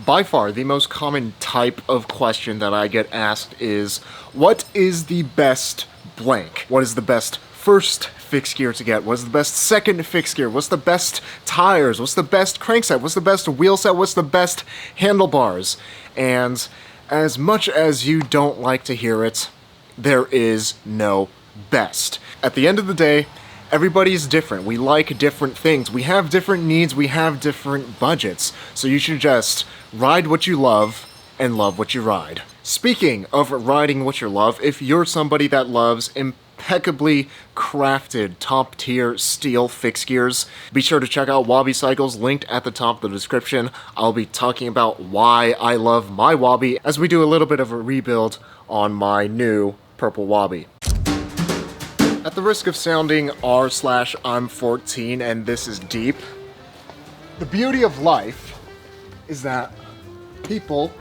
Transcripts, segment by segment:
By far, the most common type of question that I get asked is, what is the best blank? What is the best first fixed gear to get? What's the best second fixed gear? What's the best tires? What's the best crankset? What's the best wheel set? What's the best handlebars? And as much as you don't like to hear it, there is no best. At the end of the day, everybody's different. We like different things. We have different needs. We have different budgets. So you should just ride what you love and love what you ride. Speaking of riding what you love, if you're somebody that loves impeccably crafted top-tier steel fixed gears, be sure to check out Wabi Cycles, linked at the top of the description. I'll be talking about why I love my Wabi as we do a little bit of a rebuild on my new purple Wabi. At the risk of sounding r/I'm 14 and this is deep, the beauty of life is that people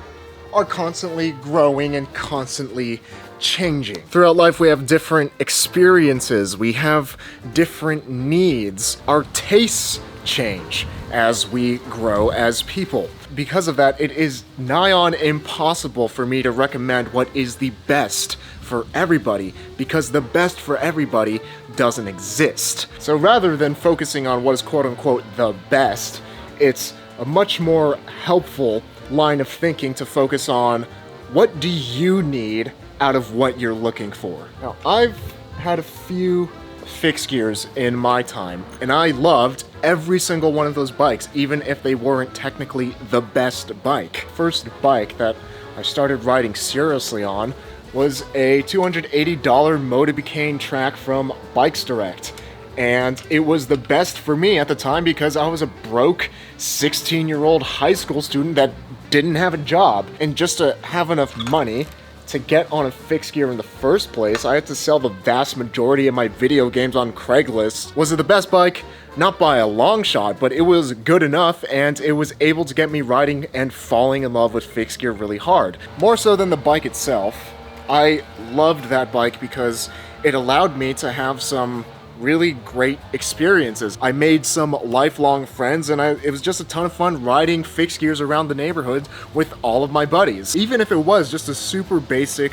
are constantly growing and constantly changing. Throughout life we have different experiences, we have different needs, our tastes change as we grow as people. Because of that, it is nigh on impossible for me to recommend what is the best for everybody, because the best for everybody doesn't exist. So rather than focusing on what is quote-unquote the best, it's a much more helpful line of thinking to focus on what do you need out of what you're looking for. Now, I've had a few fixed gears in my time, and I loved every single one of those bikes, even if they weren't technically the best bike. First bike that I started riding seriously on was a $280 Wabi track from Bikes Direct. And it was the best for me at the time because I was a broke 16-year-old high school student that didn't have a job. And just to have enough money to get on a fixed gear in the first place, I had to sell the vast majority of my video games on Craigslist. Was it the best bike? Not by a long shot, but it was good enough, and it was able to get me riding and falling in love with fixed gear really hard. More so than the bike itself, I loved that bike because it allowed me to have some really great experiences. I made some lifelong friends, and it was just a ton of fun riding fixed gears around the neighborhood with all of my buddies, even if it was just a super basic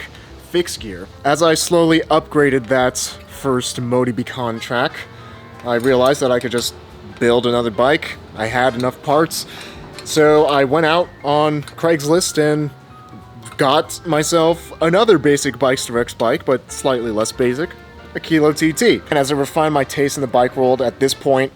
fixed gear. As I slowly upgraded that first Wabi track, I realized that I could just build another bike. I had enough parts, so I went out on Craigslist and got myself another basic Bikes Direct bike, but slightly less basic, a Kilo TT. And as I refined my taste in the bike world, at this point,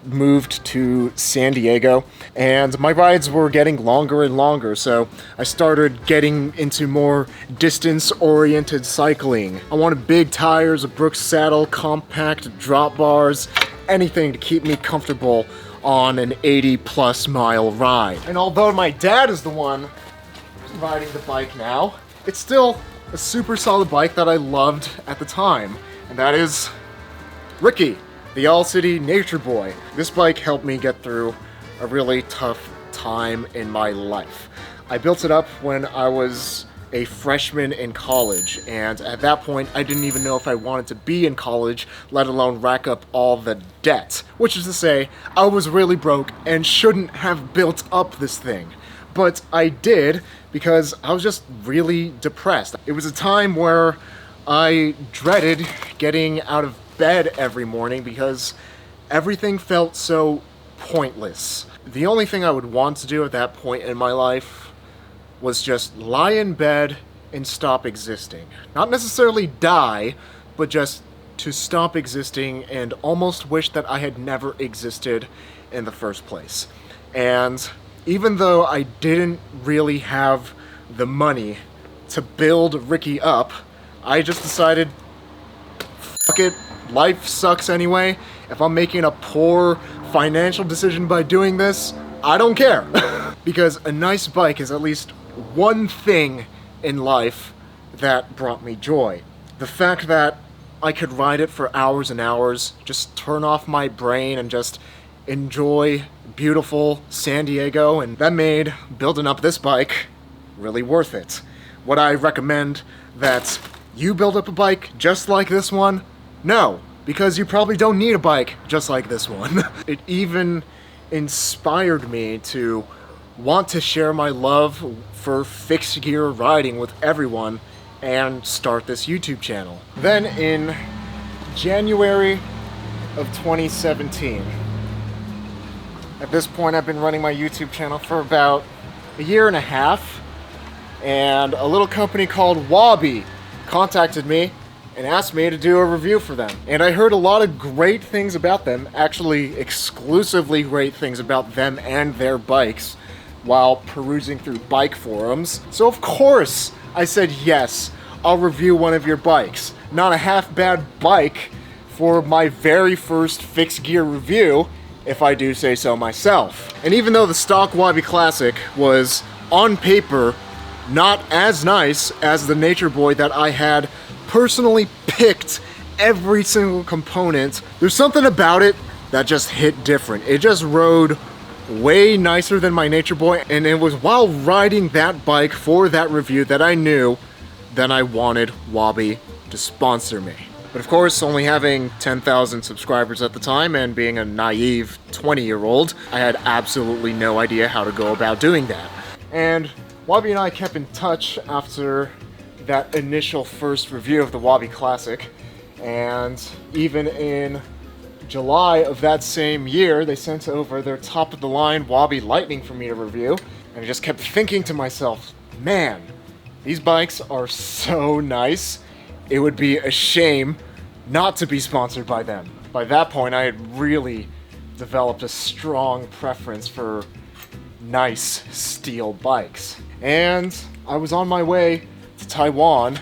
moved to San Diego, and my rides were getting longer and longer, so I started getting into more distance-oriented cycling. I wanted big tires, a Brooks saddle, compact drop bars, anything to keep me comfortable on an 80-plus mile ride. And although my dad is the one riding the bike now, it's still a super solid bike that I loved at the time, and that is Ricky, the All-City Nature Boy. This bike helped me get through a really tough time in my life. I built it up when I was a freshman in college, and at that point I didn't even know if I wanted to be in college, let alone rack up all the debt. Which is to say, I was really broke and shouldn't have built up this thing. But I did because I was just really depressed. It was a time where I dreaded getting out of bed every morning because everything felt so pointless. The only thing I would want to do at that point in my life was just lie in bed and stop existing. Not necessarily die, but just to stop existing and almost wish that I had never existed in the first place. And even though I didn't really have the money to build Ricky up, I just decided, fuck it, life sucks anyway. If I'm making a poor financial decision by doing this, I don't care. Because a nice bike is at least one thing in life that brought me joy. The fact that I could ride it for hours and hours, just turn off my brain and just enjoy beautiful San Diego, and that made building up this bike really worth it. Would I recommend that you build up a bike just like this one? No, because you probably don't need a bike just like this one. It even inspired me to want to share my love for fixed gear riding with everyone and start this YouTube channel. Then in January of 2017, at this point I've been running my YouTube channel for about a year and a half, and a little company called Wabi contacted me and asked me to do a review for them. And I heard a lot of great things about them, actually exclusively great things about them and their bikes, while perusing through bike forums. So of course I said, yes, I'll review one of your bikes. Not a half bad bike for my very first fixed gear review, if I do say so myself. And even though the stock Wabi Classic was, on paper, not as nice as the Nature Boy that I had personally picked every single component, there's something about it that just hit different. It just rode way nicer than my Nature Boy, and it was while riding that bike for that review that I knew that I wanted Wabi to sponsor me. But of course, only having 10,000 subscribers at the time and being a naive 20-year-old, I had absolutely no idea how to go about doing that. And Wabi and I kept in touch after that initial first review of the Wabi Classic, and even in July of that same year, they sent over their top-of-the-line Wabi Lightning for me to review, and I just kept thinking to myself, man, these bikes are so nice, it would be a shame not to be sponsored by them. By that point, I had really developed a strong preference for nice steel bikes. And I was on my way to Taiwan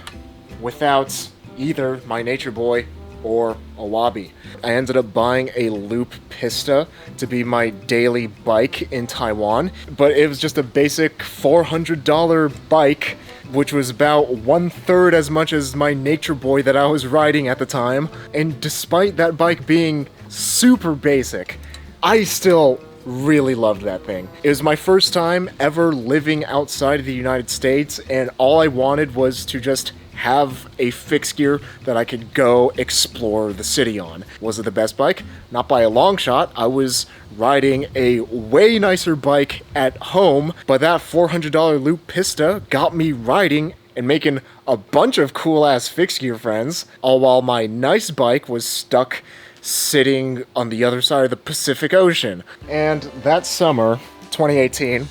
without either my Nature Boy or a Wabi. I ended up buying a Loop Pista to be my daily bike in Taiwan, but it was just a basic $400 bike, which was about 1/3 as much as my Nature Boy that I was riding at the time. And despite that bike being super basic, I still really loved that thing. It was my first time ever living outside of the United States, and all I wanted was to just have a fixed gear that I could go explore the city on. Was it the best bike? Not by a long shot. I was riding a way nicer bike at home, but that $400 Loop Pista got me riding and making a bunch of cool-ass fixed gear friends, all while my nice bike was stuck sitting on the other side of the Pacific Ocean. And that summer, 2018,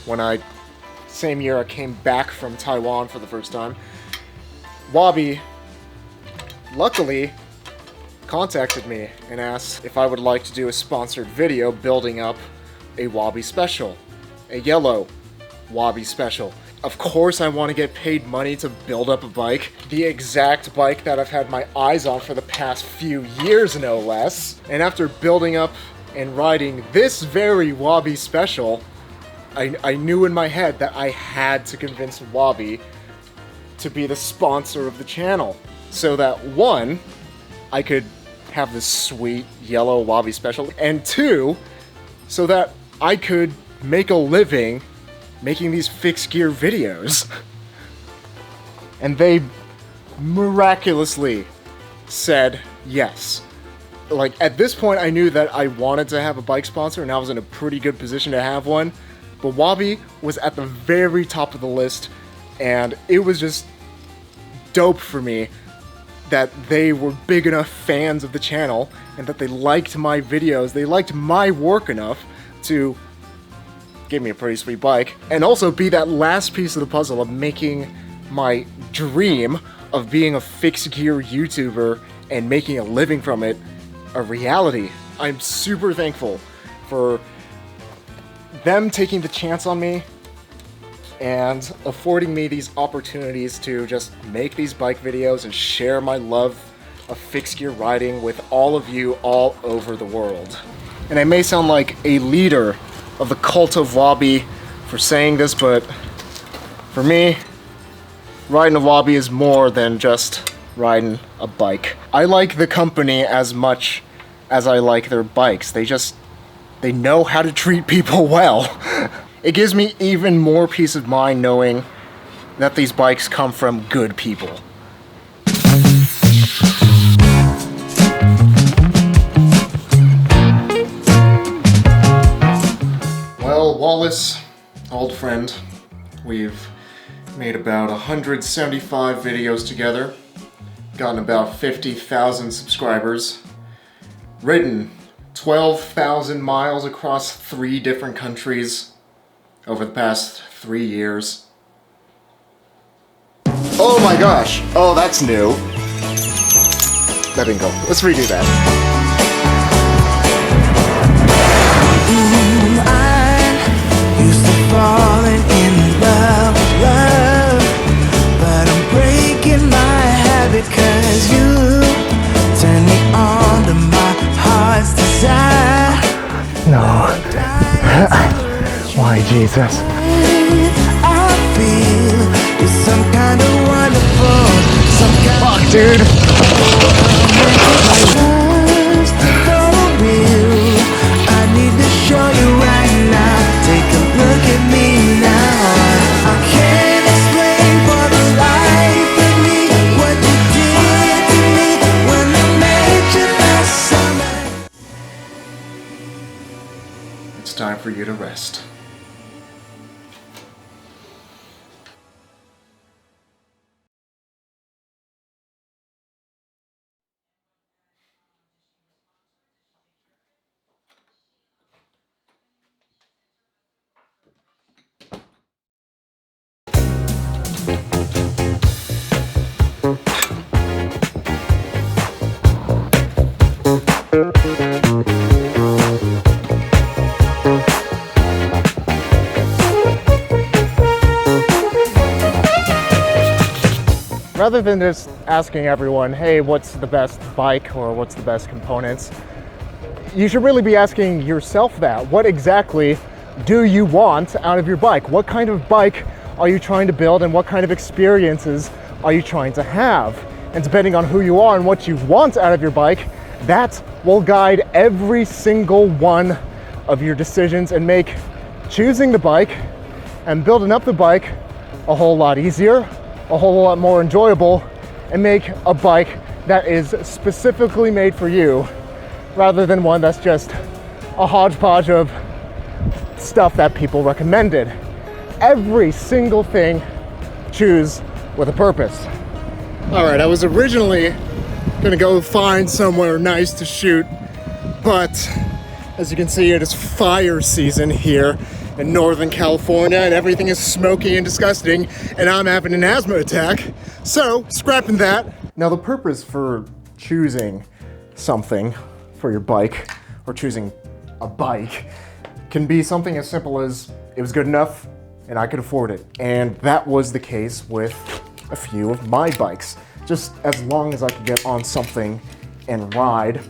same year I came back from Taiwan for the first time, Wabi, luckily, contacted me and asked if I would like to do a sponsored video building up a Wabi special, a yellow Wabi special. Of course I want to get paid money to build up a bike, the exact bike that I've had my eyes on for the past few years, no less. And after building up and riding this very Wabi special, I knew in my head that I had to convince Wabi to be the sponsor of the channel, so that one, I could have this sweet yellow Wabi special, and two, so that I could make a living making these fixed gear videos. And they miraculously said yes. Like, at this point I knew that I wanted to have a bike sponsor and I was in a pretty good position to have one, but Wabi was at the very top of the list, and it was just dope for me that they were big enough fans of the channel and that they liked my videos, they liked my work enough to give me a pretty sweet bike, and also be that last piece of the puzzle of making my dream of being a fixed gear YouTuber and making a living from it a reality. I'm super thankful for them taking the chance on me and affording me these opportunities to just make these bike videos and share my love of fixed gear riding with all of you all over the world. And I may sound like a leader of the cult of Wabi for saying this, but for me, riding a Wabi is more than just riding a bike. I like the company as much as I like their bikes. They know how to treat people well. It gives me even more peace of mind knowing that these bikes come from good people. Well, Wallace, old friend. We've made about 175 videos together, gotten about 50,000 subscribers, ridden 12,000 miles across 3 different countries over the past 3 years. Oh my gosh! Oh, that's new. That didn't go. Let's redo that. I used to falling in love, but I'm breaking my habit 'cause you turn me on to my heart's desire. No. Why, Jesus? I feel it's some kind of wonderful, some kind Fuck, dude. my love's for real. I need to show you right now. Take a look at me now. I can't explain for the life of me what you did to me when I met you last summer. It's time for you to rest. Rather than just asking everyone, hey, what's the best bike or what's the best components, you should really be asking yourself that. What exactly do you want out of your bike? What kind of bike are you trying to build and what kind of experiences are you trying to have? And depending on who you are and what you want out of your bike, that will guide every single one of your decisions and make choosing the bike and building up the bike a whole lot easier, a whole lot more enjoyable, and make a bike that is specifically made for you rather than one that's just a hodgepodge of stuff that people recommended. Every single thing, choose with a purpose. All right, I was originally gonna go find somewhere nice to shoot, but as you can see, it is fire season here in Northern California and everything is smoky and disgusting and I'm having an asthma attack, so scrapping that. Now the purpose for choosing something for your bike or choosing a bike can be something as simple as it was good enough and I could afford it. And that was the case with a few of my bikes. Just as long as I could get on something and ride,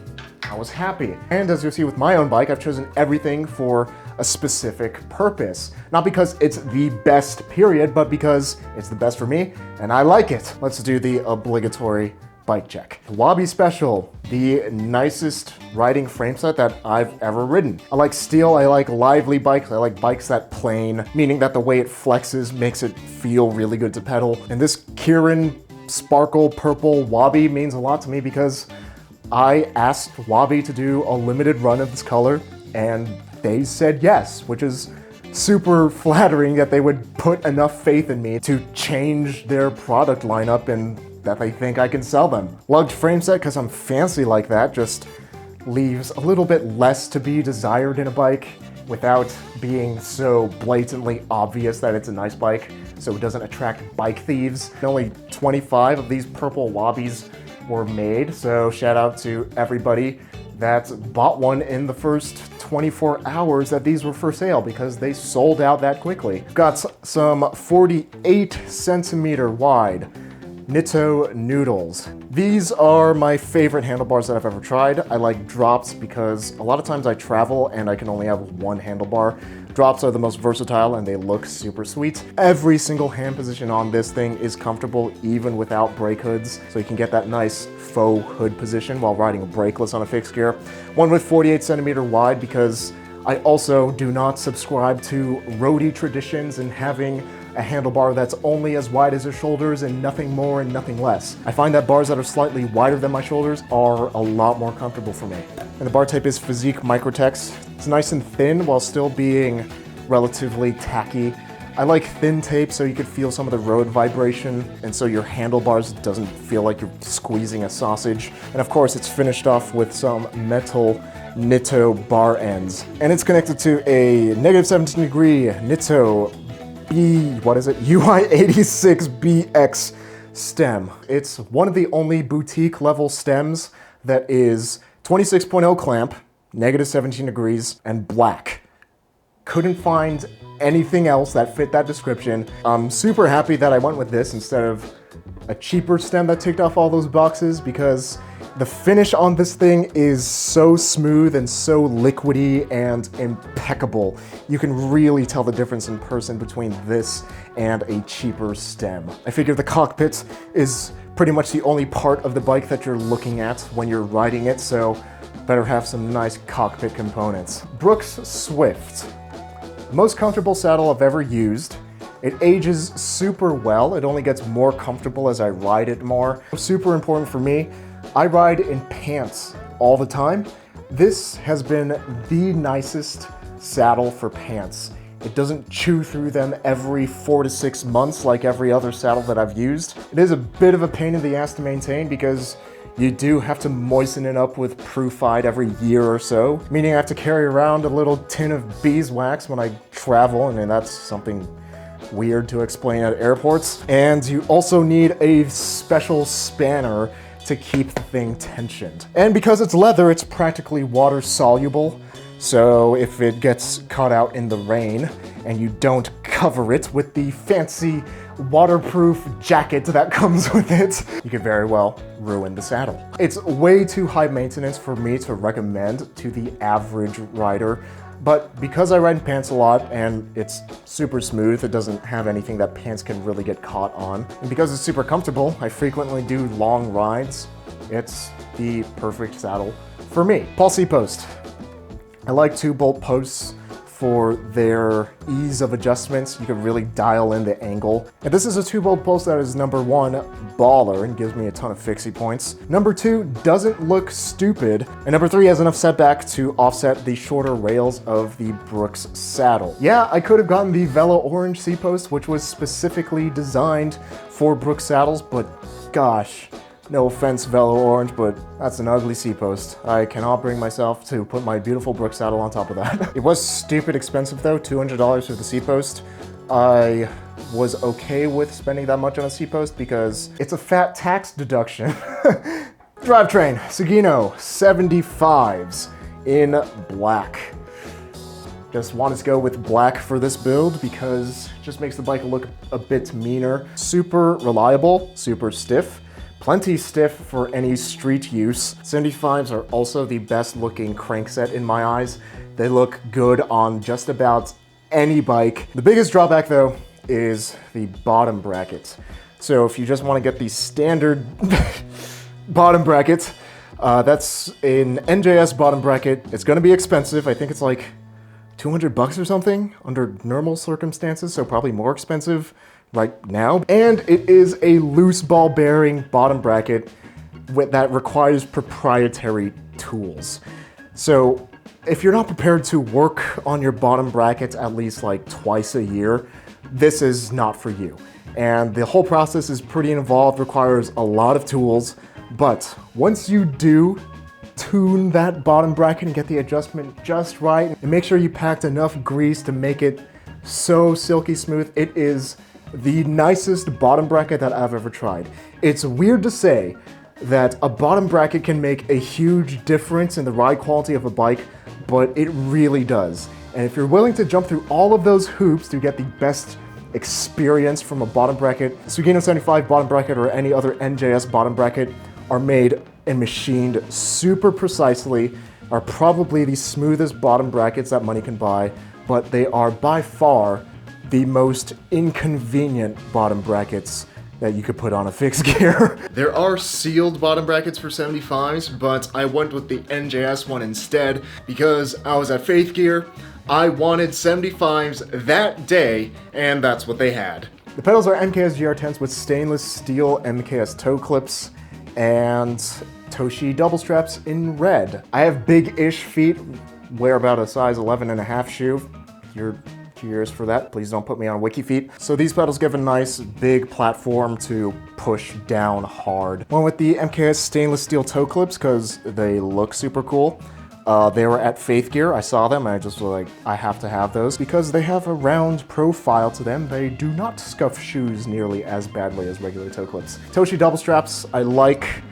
I was happy. And as you'll see with my own bike, I've chosen everything for a specific purpose. Not because it's the best period, but because it's the best for me and I like it. Let's do the obligatory bike check. Wabi Special, the nicest riding frame set that I've ever ridden. I like steel, I like lively bikes, I like bikes that plane, meaning that the way it flexes makes it feel really good to pedal. And this Kirin Sparkle Purple Wabi means a lot to me because I asked Wabi to do a limited run of this color and they said yes, which is super flattering that they would put enough faith in me to change their product lineup and that they think I can sell them. Lugged frame set, because I'm fancy like that, just leaves a little bit less to be desired in a bike without being so blatantly obvious that it's a nice bike, so it doesn't attract bike thieves. Only 25 of these purple Wabis were made, so shout out to everybody that bought one in the first 24 hours that these were for sale because they sold out that quickly. Got some 48 centimeter wide Nitto noodles. These are my favorite handlebars that I've ever tried. I like drops because a lot of times I travel and I can only have one handlebar. Drops are the most versatile and they look super sweet. Every single hand position on this thing is comfortable even without brake hoods, so you can get that nice faux hood position while riding a brakeless on a fixed gear. One with 48 centimeter wide because I also do not subscribe to roadie traditions and having a handlebar that's only as wide as your shoulders and nothing more and nothing less. I find that bars that are slightly wider than my shoulders are a lot more comfortable for me. And the bar type is Physique Microtex. It's nice and thin while still being relatively tacky. I like thin tape so you could feel some of the road vibration, and so your handlebars doesn't feel like you're squeezing a sausage. And of course, it's finished off with some metal Nitto bar ends. And it's connected to a negative 17 degree Nitto UI86BX stem. It's one of the only boutique level stems that is 26.0 clamp, negative 17 degrees, and black. Couldn't find anything else that fit that description. I'm super happy that I went with this instead of a cheaper stem that ticked off all those boxes, because the finish on this thing is so smooth and so liquidy and impeccable. You can really tell the difference in person between this and a cheaper stem. I figure the cockpit is pretty much the only part of the bike that you're looking at when you're riding it, so better have some nice cockpit components. Brooks Swift. Most comfortable saddle I've ever used. It ages super well. It only gets more comfortable as I ride it more. Super important for me. I ride in pants all the time. This has been the nicest saddle for pants. It doesn't chew through them every 4 to 6 months like every other saddle that I've used. It is a bit of a pain in the ass to maintain because you do have to moisten it up with Proofide every year or so, meaning I have to carry around a little tin of beeswax when I travel, and that's something weird to explain at airports. And you also need a special spanner to keep the thing tensioned. And because it's leather, it's practically water soluble. So if it gets caught out in the rain and you don't cover it with the fancy waterproof jacket that comes with it, you could very well ruin the saddle. It's way too high maintenance for me to recommend to the average rider, but because I ride in pants a lot and it's super smooth, it doesn't have anything that pants can really get caught on. And because it's super comfortable, I frequently do long rides. It's the perfect saddle for me. Paul C. Post. I like 2-bolt posts for their ease of adjustments. You can really dial in the angle. And this is a 2-bolt post that is number 1, baller, and gives me a ton of fixie points. Number 2, doesn't look stupid. And number 3, has enough setback to offset the shorter rails of the Brooks saddle. Yeah, I could have gotten the Velo Orange C-post, which was specifically designed for Brooks saddles, but gosh, no offense, Velo Orange, but that's an ugly C-post. I cannot bring myself to put my beautiful Brooks saddle on top of that. It was stupid expensive though, $200 for the C-post. I was okay with spending that much on a C-post because it's a fat tax deduction. Drivetrain, Sugino 75s in black. Just wanted to go with black for this build because it just makes the bike look a bit meaner. Super reliable, super stiff. Plenty stiff for any street use. 75s are also the best looking crankset in my eyes. They look good on just about any bike. The biggest drawback though is the bottom bracket. So if you just want to get the standard bottom bracket, that's an NJS bottom bracket. It's gonna be expensive. I think it's like $200 or something under normal circumstances, so probably more expensive right now. And it is a loose ball bearing bottom bracket that requires proprietary tools. So if you're not prepared to work on your bottom brackets at least like twice a year, this is not for you. And the whole process is pretty involved, requires a lot of tools, but once you do tune that bottom bracket and get the adjustment just right, and make sure you packed enough grease to make it so silky smooth, it is the nicest bottom bracket that I've ever tried. It's weird to say that a bottom bracket can make a huge difference in the ride quality of a bike, but it really does. And if you're willing to jump through all of those hoops to get the best experience from a bottom bracket, Sugino 75 bottom bracket or any other NJS bottom bracket are made and machined super precisely, are probably the smoothest bottom brackets that money can buy, but they are by far the most inconvenient bottom brackets that you could put on a fixed gear. There are sealed bottom brackets for 75s, but I went with the NJS one instead because I was at Faith Gear, I wanted 75s that day, and that's what they had. The pedals are MKS GR10s with stainless steel MKS toe clips and Toshi double straps in red. I have big-ish feet, wear about a size 11.5 shoe. You're Cheers for that. Please don't put me on wiki feet. So these pedals give a nice big platform to push down hard. Went with the MKS stainless steel toe clips because they look super cool. They were at Faith Gear. I saw them and I just was like, I have to have those because they have a round profile to them. They do not scuff shoes nearly as badly as regular toe clips. Toshi double straps, I like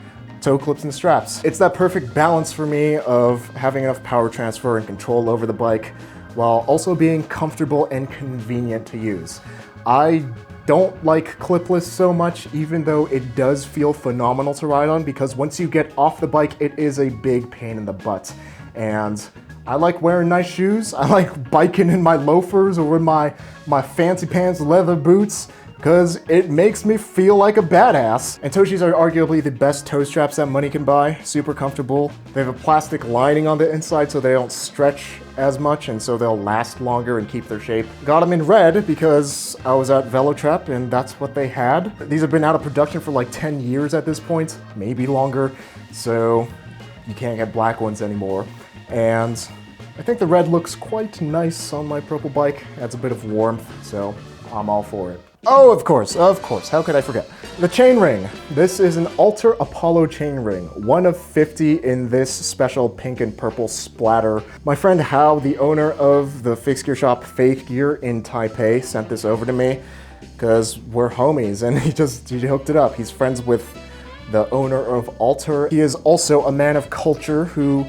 toe clips and straps. It's that perfect balance for me of having enough power transfer and control over the bike while also being comfortable and convenient to use. I don't like clipless so much, even though it does feel phenomenal to ride on, because once you get off the bike, it is a big pain in the butt. And I like wearing nice shoes. I like biking in my loafers or in my fancy pants leather boots, because it makes me feel like a badass. And Toshis are arguably the best toe straps that money can buy. Super comfortable. They have a plastic lining on the inside so they don't stretch as much, and so they'll last longer and keep their shape. Got them in red because I was at Velotrap and that's what they had. These have been out of production for like 10 years at this point, maybe longer, so you can't get black ones anymore. And I think the red looks quite nice on my purple bike. Adds a bit of warmth, so I'm all for it. Oh, of course, how could I forget? The chainring. This is an Alter Apollo chainring, one of 50 in this special pink and purple splatter. My friend Hao, the owner of the fixed gear shop Faith Gear in Taipei, sent this over to me because we're homies and he hooked it up. He's friends with the owner of Alter. He is also a man of culture who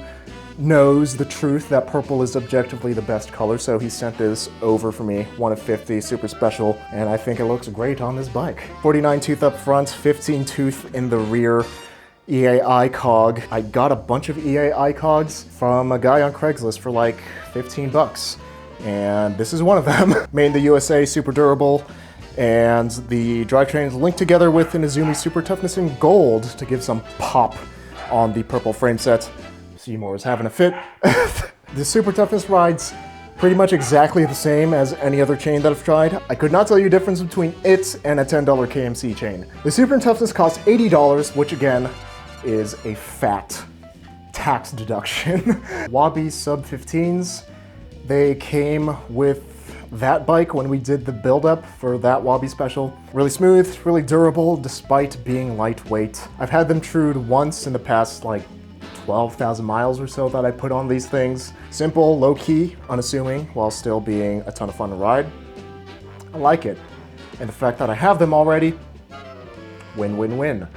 knows the truth that purple is objectively the best color, so he sent this over for me, one of 50, super special, and I think it looks great on this bike. 49 tooth up front, 15 tooth in the rear, EAI cog. I got a bunch of EAI cogs from a guy on Craigslist for like 15 bucks, and this is one of them. Made in the USA, super durable, and the drivetrain is linked together with an Izumi Super Toughness in gold to give some pop on the purple frame set. Seymour is having a fit. The Super Toughness rides pretty much exactly the same as any other chain that I've tried. I could not tell you the difference between it and a $10 KMC chain. The Super Toughness costs $80, which again is a fat tax deduction. Wabi sub 15s, they came with that bike when we did the build-up for that Wabi special. Really smooth, really durable, despite being lightweight. I've had them trued once in the past like 12,000 miles or so that I put on these things. Simple, low-key, unassuming, while still being a ton of fun to ride. I like it. And the fact that I have them already, win, win, win.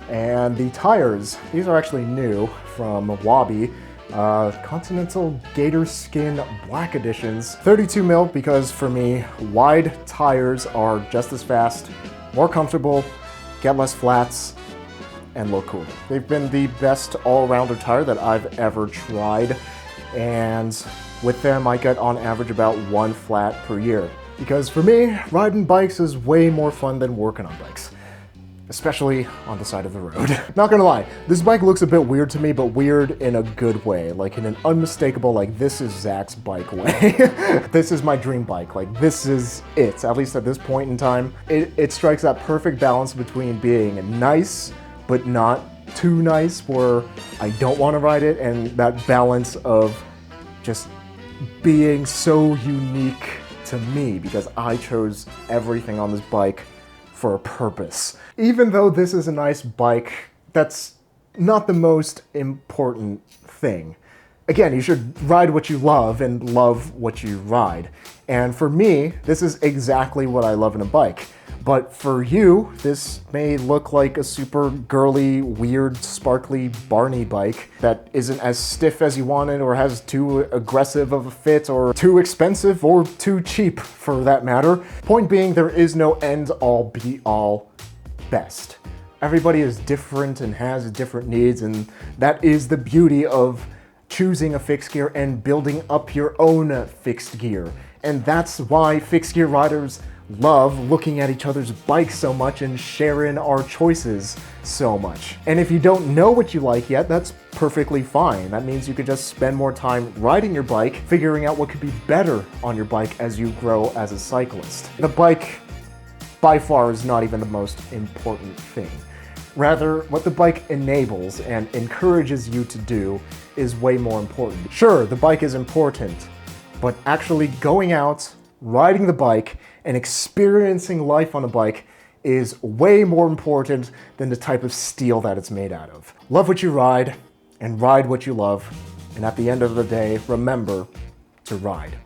And the tires, these are actually new from Wabi. Continental Gator Skin Black Editions. 32 mil because for me, wide tires are just as fast, more comfortable, get less flats, and look cool. They've been the best all-rounder tire that I've ever tried, and with them I get on average about one flat per year. Because for me, riding bikes is way more fun than working on bikes, especially on the side of the road. Not gonna lie, this bike looks a bit weird to me, but weird in a good way, like in an unmistakable, like this is Zach's bike way. This is my dream bike, like this is it, at least at this point in time. It strikes that perfect balance between being nice, but not too nice where I don't want to ride it, and that balance of just being so unique to me because I chose everything on this bike for a purpose. Even though this is a nice bike, that's not the most important thing. Again, you should ride what you love and love what you ride. And for me, this is exactly what I love in a bike. But for you, this may look like a super girly, weird, sparkly Barney bike that isn't as stiff as you want it, or has too aggressive of a fit, or too expensive, or too cheap for that matter. Point being, there is no end-all, be-all best. Everybody is different and has different needs, and that is the beauty of choosing a fixed gear and building up your own fixed gear. And that's why fixed gear riders love looking at each other's bikes so much and sharing our choices so much. And if you don't know what you like yet, that's perfectly fine. That means you could just spend more time riding your bike, figuring out what could be better on your bike as you grow as a cyclist. The bike, by far, is not even the most important thing. Rather, what the bike enables and encourages you to do is way more important. Sure, the bike is important, but actually going out, riding the bike and experiencing life on a bike is way more important than the type of steel that it's made out of. Love what you ride and ride what you love. And at the end of the day, remember to ride.